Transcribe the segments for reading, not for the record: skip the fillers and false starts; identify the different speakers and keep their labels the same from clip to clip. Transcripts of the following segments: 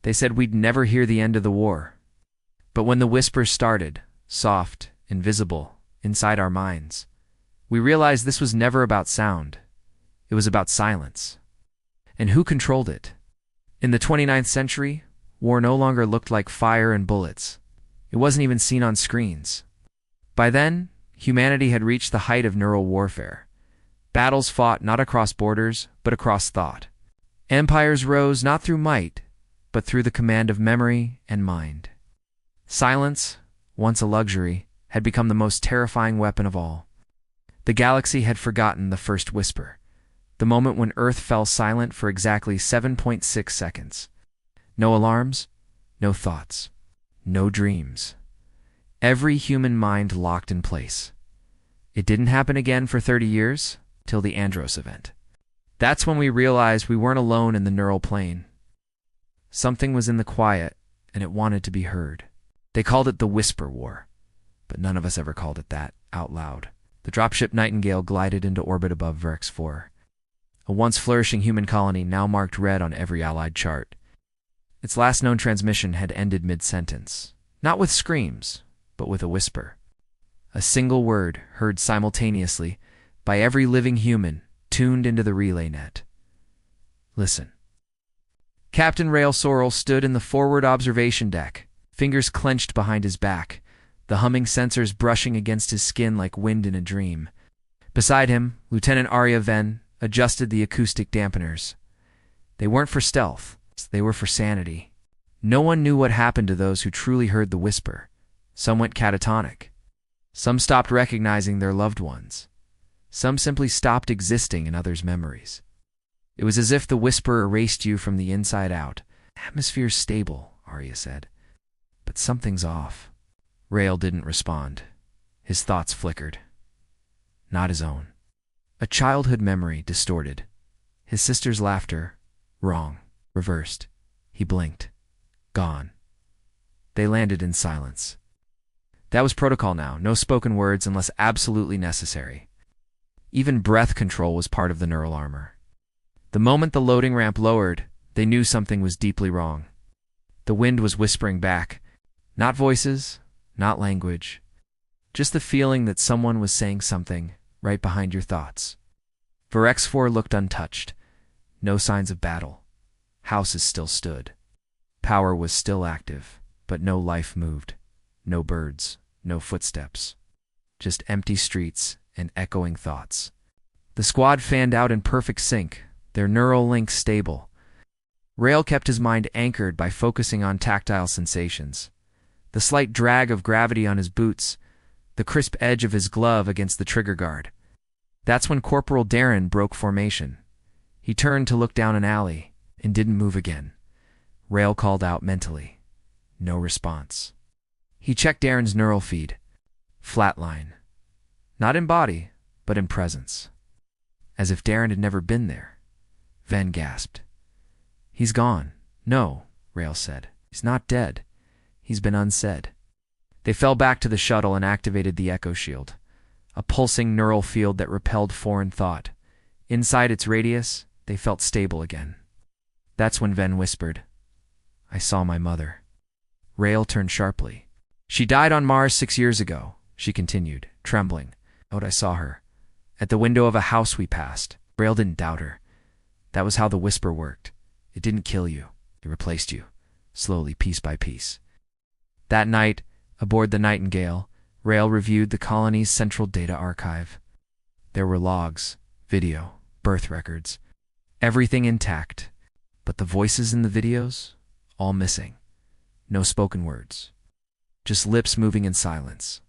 Speaker 1: They said we'd never hear the end of the war. But when the whispers started, soft, invisible, inside our minds, we realized this was never about sound. It was about silence. And who controlled it? In the 29th century, war no longer looked like fire and bullets. It wasn't even seen on screens. By then, humanity had reached the height of neural warfare. Battles fought not across borders, but across thought. Empires rose not through might, but through the command of memory and mind. Silence, once a luxury, had become the most terrifying weapon of all. The galaxy had forgotten the first whisper, the moment when Earth fell silent for exactly 7.6 seconds. No alarms, no thoughts, no dreams. Every human mind locked in place. It didn't happen again for 30 years, till the Andros event. That's when we realized we weren't alone in the neural plane. Something was in the quiet, and it wanted to be heard. They called it the Whisper War, but none of us ever called it that out loud. The dropship Nightingale glided into orbit above Verx 4. A once flourishing human colony now marked red on every Allied chart. Its last known transmission had ended mid-sentence, not with screams, but with a whisper. A single word heard simultaneously by every living human tuned into the relay net. Listen. Captain Rael Sorrell stood in the forward observation deck, fingers clenched behind his back, the humming sensors brushing against his skin like wind in a dream. Beside him, Lieutenant Arya Venn adjusted the acoustic dampeners. They weren't for stealth, they were for sanity. No one knew what happened to those who truly heard the whisper. Some went catatonic. Some stopped recognizing their loved ones. Some simply stopped existing in others' memories. It was as if the whisper erased you from the inside out. Atmosphere's stable, Arya said. But something's off. Rael didn't respond. His thoughts flickered. Not his own. A childhood memory distorted. His sister's laughter, wrong, reversed. He blinked. Gone. They landed in silence. That was protocol now, no spoken words unless absolutely necessary. Even breath control was part of the neural armor. The moment the loading ramp lowered, they knew something was deeply wrong. The wind was whispering back. Not voices, not language. Just the feeling that someone was saying something right behind your thoughts. Verx 4 looked untouched. No signs of battle. Houses still stood. Power was still active, but no life moved. No birds, no footsteps. Just empty streets and echoing thoughts. The squad fanned out in perfect sync, their neural links stable. Rael kept his mind anchored by focusing on tactile sensations. The slight drag of gravity on his boots, the crisp edge of his glove against the trigger guard. That's when Corporal Darren broke formation. He turned to look down an alley and didn't move again. Rael called out mentally. No response. He checked Darren's neural feed. Flatline. Not in body, but in presence. As if Darren had never been there. Venn gasped. He's gone. No, Rael said. He's not dead. He's been unsaid. They fell back to the shuttle and activated the echo shield, a pulsing neural field that repelled foreign thought. Inside its radius, they felt stable again. That's when Venn whispered, I saw my mother. Rael turned sharply. She died on Mars 6 years ago, she continued, trembling. Oh, I saw her. At the window of a house we passed. Rael didn't doubt her. That was how the whisper worked. It didn't kill you. It replaced you, slowly, piece by piece. That night, aboard the Nightingale, Rael reviewed the colony's central data archive. There were logs, video, birth records, everything intact. But the voices in the videos, all missing. No spoken words. Just lips moving in silence.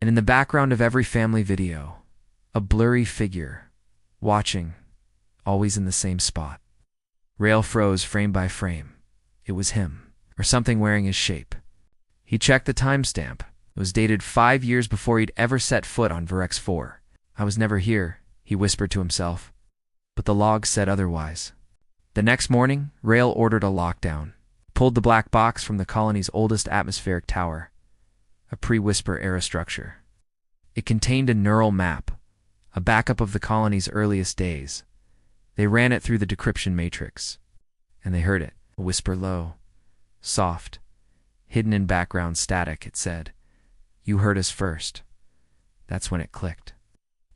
Speaker 1: And in the background of every family video, a blurry figure, watching, always in the same spot. Rael froze frame by frame. It was him, or something wearing his shape. He checked the timestamp. It was dated 5 years before he'd ever set foot on Verx 4. I was never here, he whispered to himself. But the log said otherwise. The next morning, Rael ordered a lockdown, pulled the black box from the colony's oldest atmospheric tower, a pre-whisper era structure. It contained a neural map, a backup of the colony's earliest days. They ran it through the decryption matrix, and they heard it, a whisper low. Soft, hidden in background static, it said, "You heard us first." That's when it clicked.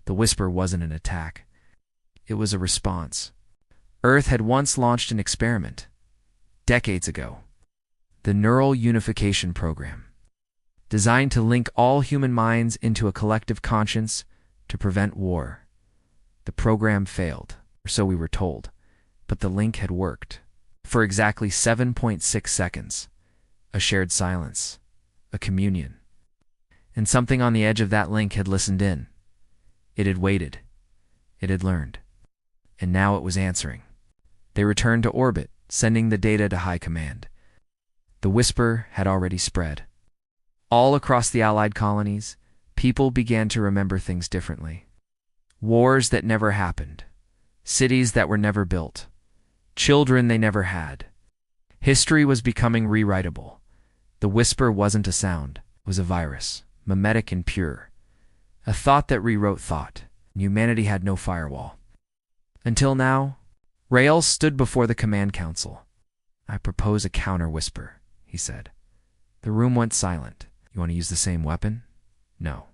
Speaker 1: The whisper wasn't an attack. It was a response. Earth had once launched an experiment, decades ago. The Neural Unification Program, designed to link all human minds into a collective conscience to prevent war. The program failed, or so we were told, but the link had worked. For exactly 7.6 seconds, a shared silence, a communion. And something on the edge of that link had listened in. It had waited. It had learned. And now it was answering. They returned to orbit, sending the data to High Command. The whisper had already spread. All across the Allied colonies, people began to remember things differently. Wars that never happened. Cities that were never built. Children they never had. History was becoming rewritable. The whisper wasn't a sound. It was a virus, mimetic and pure. A thought that rewrote thought. Humanity had no firewall. Until now, Rael stood before the command council. "I propose a counter-whisper," he said. The room went silent. "You want to use the same weapon?" "No.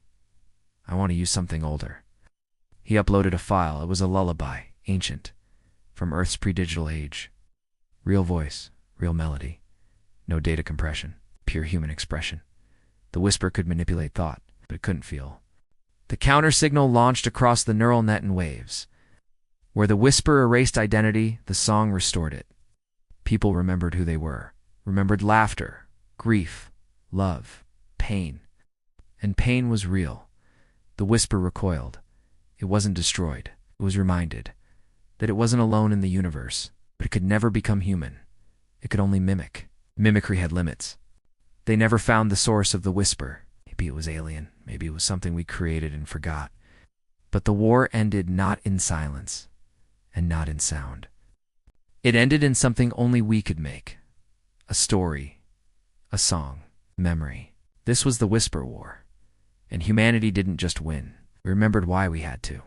Speaker 1: I want to use something older." He uploaded a file. It was a lullaby, ancient, from Earth's pre-digital age. Real voice, real melody. No data compression, pure human expression. The whisper could manipulate thought, but it couldn't feel. The counter-signal launched across the neural net in waves. Where the whisper erased identity, the song restored it. People remembered who they were, remembered laughter, grief, love, pain. And pain was real. The whisper recoiled. It wasn't destroyed. It was reminded that it wasn't alone in the universe, but it could never become human. It could only mimic. Mimicry had limits. They never found the source of the whisper. Maybe it was alien. Maybe it was something we created and forgot. But the war ended not in silence and not in sound. It ended in something only we could make. A story, a song, memory. This was the Whisper War. And humanity didn't just win. We remembered why we had to.